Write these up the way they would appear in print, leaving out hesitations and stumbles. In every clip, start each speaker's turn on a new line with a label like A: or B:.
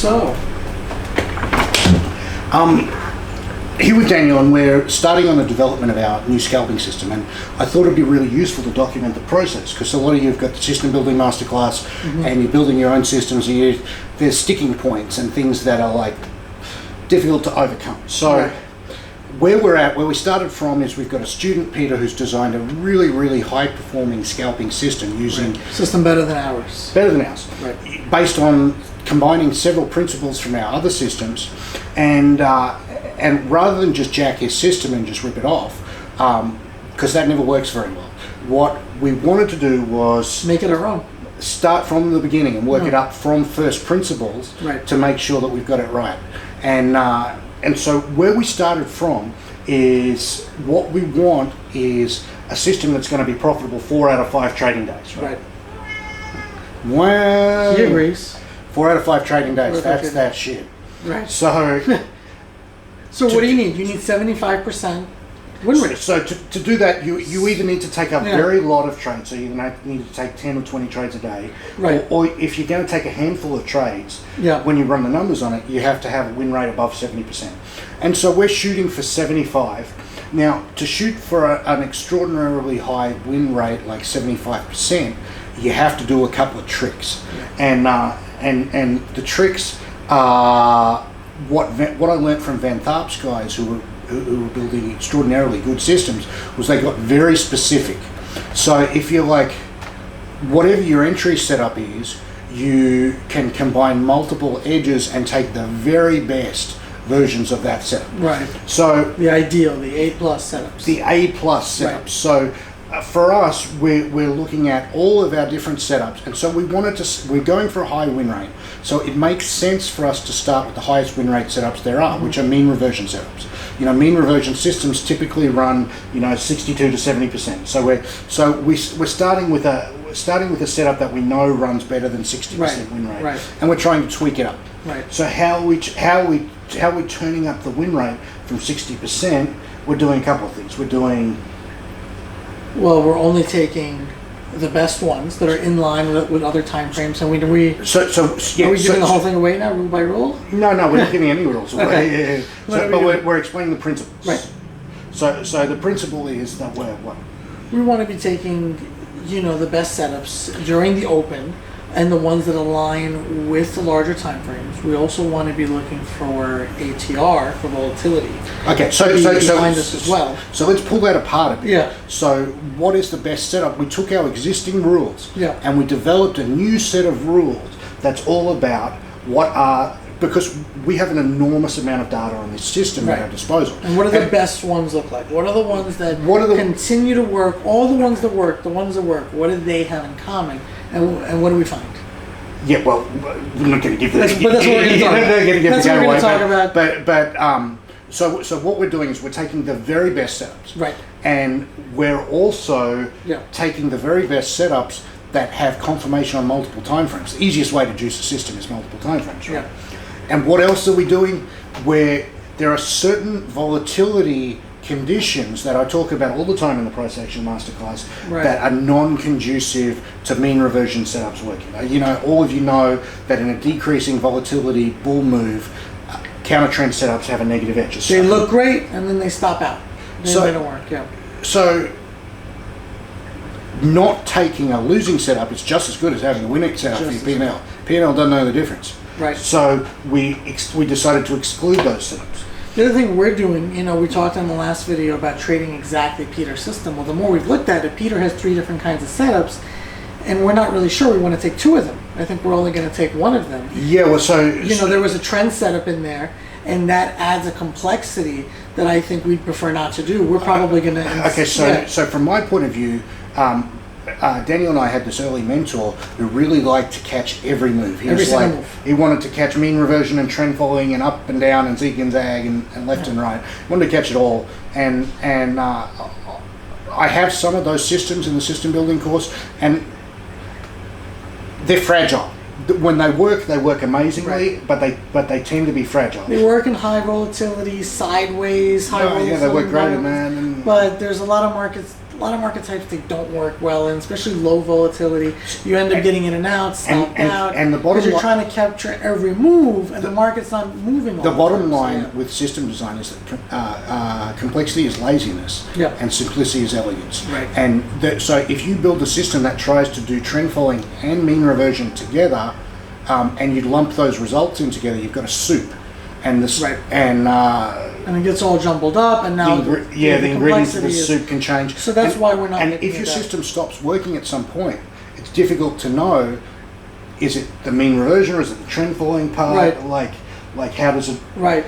A: so?
B: Here with Daniel, and we're starting on the development of our new scalping system, and I thought it'd be really useful to document the process, because a lot of you have got the system building masterclass and you're building your own systems, and there's sticking points and things that are like difficult to overcome. So where we started from is we've got a student, Peter, who's designed a really, really high performing scalping system using
A: system better than ours.
B: Better than ours. Based on combining several principles from our other systems, and rather than just jack his system and just rip it off, because that never works very well. What we wanted to do was
A: make it our own.
B: Start from the beginning and work it up from first principles to make sure that we've got it right. And so where we started from is what we want is a system that's going to be profitable 4 out of 5 trading days. Right. Well,
A: he agrees.
B: 4 out of 5 trading days. That's that shit.
A: Right.
B: So
A: what do you need? You need 75% win rate.
B: So to do that, you either need to take a very lot of trades, so you need to take 10 or 20 trades a day, or if you're going to take a handful of trades, when you run the numbers on it, you have to have a win rate above 70%. And so we're shooting for 75. Now, to shoot for an extraordinarily high win rate like 75%, you have to do a couple of tricks, and the tricks are what I learned from Van Tharp's guys who were building extraordinarily good systems was they got very specific. So if you're like, whatever your entry setup is, you can combine multiple edges and take the very best versions of that setup. Right. So
A: the ideal, the A+ setups.
B: The A+ setups. Right. So for us, we're looking at all of our different setups, and so we're going for a high win rate. So it makes sense for us to start with the highest win rate setups there are, which are mean reversion setups. Mean reversion systems typically run 62 to 70%. So we're starting with a setup that we know runs better than 60% win rate, and we're trying to tweak it up. Right. So how are we turning up the win rate from 60%? We're doing a couple of things.
A: We're only taking the best ones that are in line with other time frames, and are we giving the whole thing away now, rule by rule?
B: No, we're not giving any rules away. Okay. But we're explaining the principles. Right. So the principle is that
A: we want to be taking, the best setups during the open, and the ones that align with the larger time frames. We also want to be looking for ATR, for volatility.
B: Okay, so
A: as well.
B: So let's pull that apart a bit. Yeah. So what is the best setup? We took our existing rules and we developed a new set of rules that's all about because we have an enormous amount of data on this system at our disposal.
A: And what do the best ones look like? What are the ones that continue to work? All the ones that work, what do they have in common? And what do we find?
B: Yeah, well, we're not going to give that.
A: But that's what we're going to talk about.
B: But so what we're doing is we're taking the very best setups. Right. And we're also taking the very best setups that have confirmation on multiple timeframes. The easiest way to juice a system is multiple timeframes, right? Yeah. And what else are we doing? Where there are certain volatility conditions that I talk about all the time in the price action masterclass that are non-conducive to mean reversion setups working. All of you know that in a decreasing volatility bull move, counter trend setups have a negative edge.
A: They look great and then they stop out. They don't work. Yeah.
B: So not taking a losing setup is just as good as having a winning setup for your P&L. P&L doesn't know the difference. Right. So we decided to exclude those setups.
A: The other thing we're doing, we talked in the last video about trading exactly Peter's system. Well, the more we've looked at it, Peter has 3 different kinds of setups, and we're not really sure we want to take 2 of them. I think we're only going to take 1 of them.
B: Yeah, well,
A: there was a trend setup in there, and that adds a complexity that I think we'd prefer not to do. We're probably going to...
B: Okay, so from my point of view, Daniel and I had this early mentor who really liked to catch every move. He wanted to catch mean reversion and trend following and up and down and zig and zag and left and right. He wanted to catch it all. And I have some of those systems in the system building course, and they're fragile. When they work amazingly, but they tend to be fragile.
A: They work in high volatility, sideways, high volatility.
B: Yeah, they work great, man.
A: But there's a lot of markets a lot of market types they don't work well, and especially low volatility. You end up getting in and out, stopped out,
B: and the bottom
A: because you're trying to capture every move, and the market's not moving.
B: The bottom line with system design is that complexity is laziness, and simplicity is elegance.
A: Right.
B: And so if you build a system that tries to do trend following and mean reversion together, and you lump those results in together, you've got a soup. And this, and
A: it gets all jumbled up, and now
B: the ingredients of the soup can change.
A: So that's why we're not.
B: And if your system stops working at some point, it's difficult to know: is it the mean reversion, or is it the trend following part? Like how does it?
A: Right.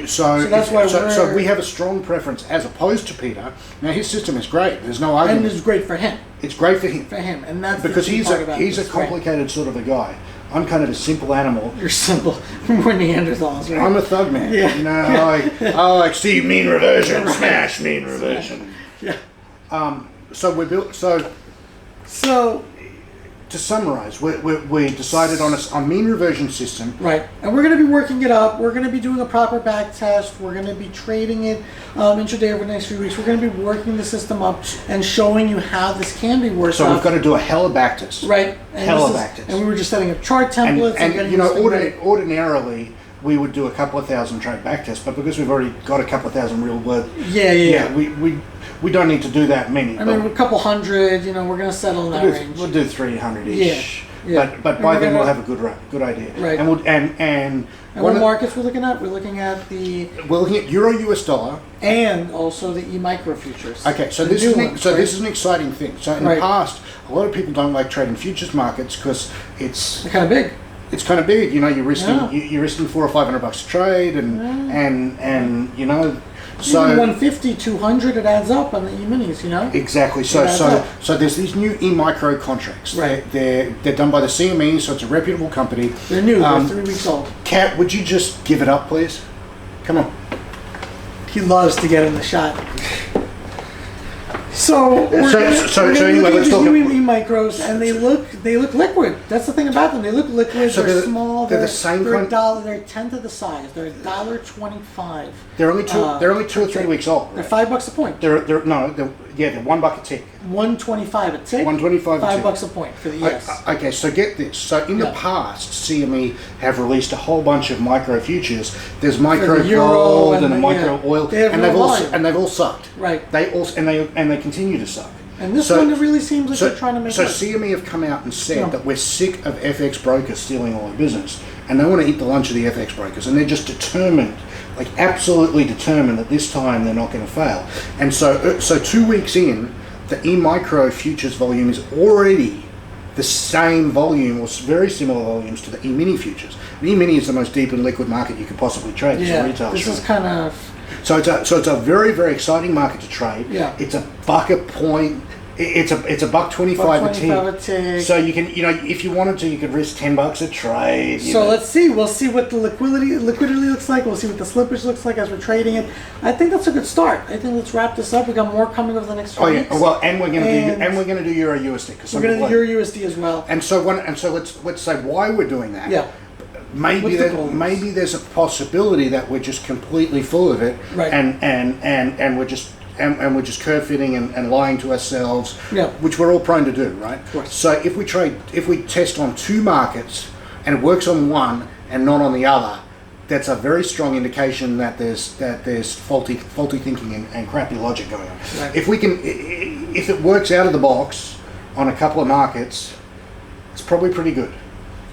B: So that's why. So we have a strong preference, as opposed to Peter. Now his system is great. There's no argument.
A: And it's great for him.
B: It's great for him.
A: And that's
B: because he's a complicated sort of a guy. I'm kind of a simple animal.
A: You're simple. We're Neanderthals, right?
B: I'm a thug man. Yeah. You know, I like see mean reversion, smash mean reversion.
A: Yeah.
B: So we built. So to summarize, we decided on a mean reversion system.
A: Right. And we're going to be working it up. We're going to be doing a proper back test. We're going to be trading it intraday over the next few weeks. We're going to be working the system up and showing you how this can be worked
B: So we've got to do a hell of back test.
A: Right.
B: Hell of back test.
A: And we were just setting up chart templates.
B: And you know, ordinarily, we would do a couple of thousand trade back tests, but because we've already got a couple of thousand real world, we don't need to do that many.
A: I mean, a couple hundred, you know, we're going to settle in that range.
B: We'll do 300-ish.
A: Yeah.
B: But by then we'll have a good idea.
A: Right.
B: And
A: what markets we're looking at? We're looking at
B: Euro US dollar
A: and also the E-micro futures.
B: Okay, so this is an exciting thing. So in the past, a lot of people don't like trading futures markets because they're kind of big. It's kind of big, you know. You're risking $400 or $500 a trade, and you know. So
A: 150, 200, it adds up on the E-minis, you know.
B: Exactly. So there's these new E-micro contracts.
A: Right.
B: They're done by the CME, so it's a reputable company.
A: They're new. They're 3 weeks old.
B: Kat, would you just give it up, please? Come on.
A: He loves to get in the shot. So
B: anyway, let's talk
A: about E-micros, and they look liquid. That's the thing about them. They look liquid. So they're small. They're the same. They're a tenth of the size. They're $1.25.
B: They're only two or 3 weeks old.
A: They're $5 a point.
B: They're $1 a tick.
A: $1.25 a tick.
B: $1.25 a tick.
A: $5 a point for the ES.
B: Okay, so get this. So in the past, CME have released a whole bunch of micro futures. There's micro gold and a micro oil, and they've all sucked.
A: Right.
B: They continue to suck.
A: And this one really seems like they're trying to make.
B: So CME have come out and said that we're sick of FX brokers stealing all our business, and they want to eat the lunch of the FX brokers, and they're just determined, like absolutely determined, that this time they're not going to fail. And so 2 weeks in, the E-micro futures volume is already the same volume or very similar volumes to the E-mini futures. The E-mini is the most deep and liquid market you could possibly trade.
A: Yeah,
B: retail
A: this
B: trade.
A: is kind of.
B: So it's a very, very exciting market to trade.
A: Yeah.
B: It's $1 a point. It's $1.25 a tick. So you can, you know, if you wanted to, you could risk $10 a trade.
A: So let's see. We'll see what the liquidity looks like. We'll see what the slippage looks like as we're trading it. I think that's a good start. I think let's wrap this up. We got more coming over the next few weeks.
B: Well, and we're going to do Euro USD.
A: We're going to do Euro USD as well.
B: And so let's say why we're doing that.
A: Yeah.
B: Maybe there's a possibility that we're just completely full of it,
A: right.
B: and we're just curve fitting and lying to ourselves, which we're all prone to do, right? So if we test on two markets and it works on one and not on the other, that's a very strong indication that there's faulty thinking and crappy logic going on.
A: Right.
B: If it works out of the box on a couple of markets, it's probably pretty good.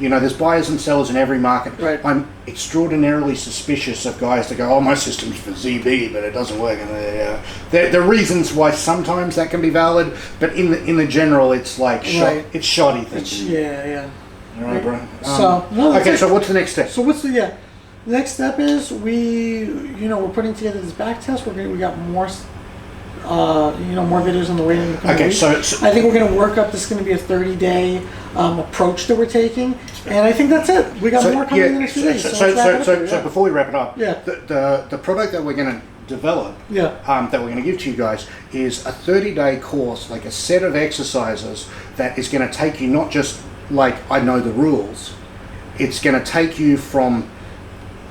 B: You know, there's buyers and sellers in every market.
A: Right.
B: I'm extraordinarily suspicious of guys that go, "Oh, my system's for ZB, but it doesn't work." And there are reasons why sometimes that can be valid, but in the general, it's like it's shoddy thinking. All right, bro. So what's the next step?
A: So what's the next step is we're putting together this back test. We got more. More videos on the way.
B: So
A: I think we're going to work up. This is going to be a 30-day approach that we're taking, and I think that's it. We got more coming in the next few days.
B: So before we wrap it up,
A: yeah.
B: the product that we're going to develop, that we're going to give to you guys, is a 30-day course, like a set of exercises that is going to take you not just like I know the rules. It's going to take you from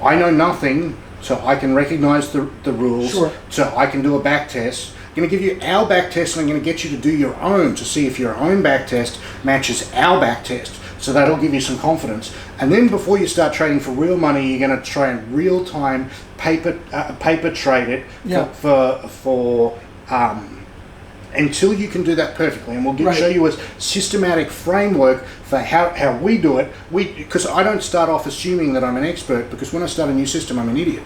B: I know nothing, so I can recognize the rules, so I can do a back test, going to give you our back test, and I'm going to get you to do your own to see if your own back test matches our back test. So that'll give you some confidence. And then before you start trading for real money, you're going to try and real time paper trade it for until you can do that perfectly. And we'll show you a systematic framework for how we do it. Because I don't start off assuming that I'm an expert, because when I start a new system, I'm an idiot.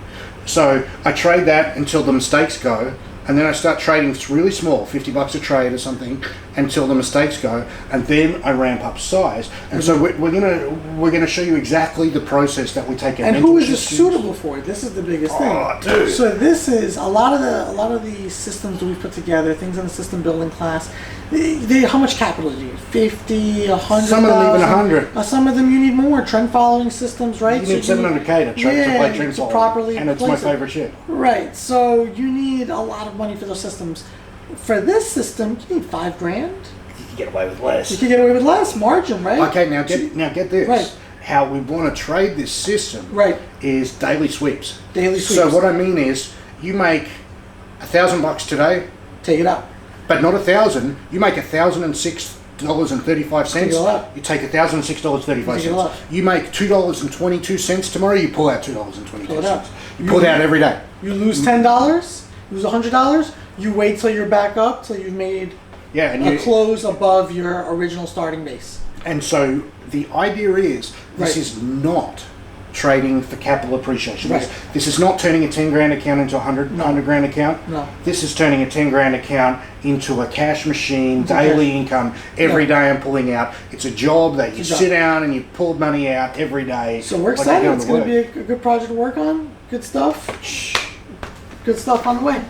B: So I trade that until the mistakes go, and then I start trading really small, $50 a trade or something, until the mistakes go, and then I ramp up size. And so we're gonna show you exactly the process that we take.
A: And who is this suitable for? This is the biggest thing.
B: Oh, dude.
A: So this is a lot of the systems that we put together, things in the system building class. How much capital do you need? 50, 100.
B: Some of them even 100.
A: Some of them you need more. Trend following systems, right?
B: You need 700K to play trend following,
A: properly,
B: and it's my favorite shit.
A: Right. So you need a lot of money for those systems. For this system, you need $5,000.
B: You can get away with less.
A: You can get away with less margin, right?
B: Okay, now get this.
A: Right.
B: How we want to trade this system is daily sweeps.
A: Daily sweeps.
B: So what I mean is, you make $1,000 today.
A: Take it out.
B: But not 1,000. You make $1,006.35. You take $1,006.35. You make $2.22 tomorrow. You pull out $2.22. You pull it out every day.
A: You lose $10. Lose $100. You wait till you're back up till you've made a close above your original starting base.
B: And so the idea is this is not trading for capital appreciation.
A: Right.
B: This is not turning a 10 grand account into a 100 grand account.
A: No.
B: This is turning a 10 grand account into a cash machine, daily income. Every day I'm pulling out. It's a job that you sit down and you pull money out every day.
A: So we're excited. It's going to be a good project to work on. Good stuff. Good stuff on the way.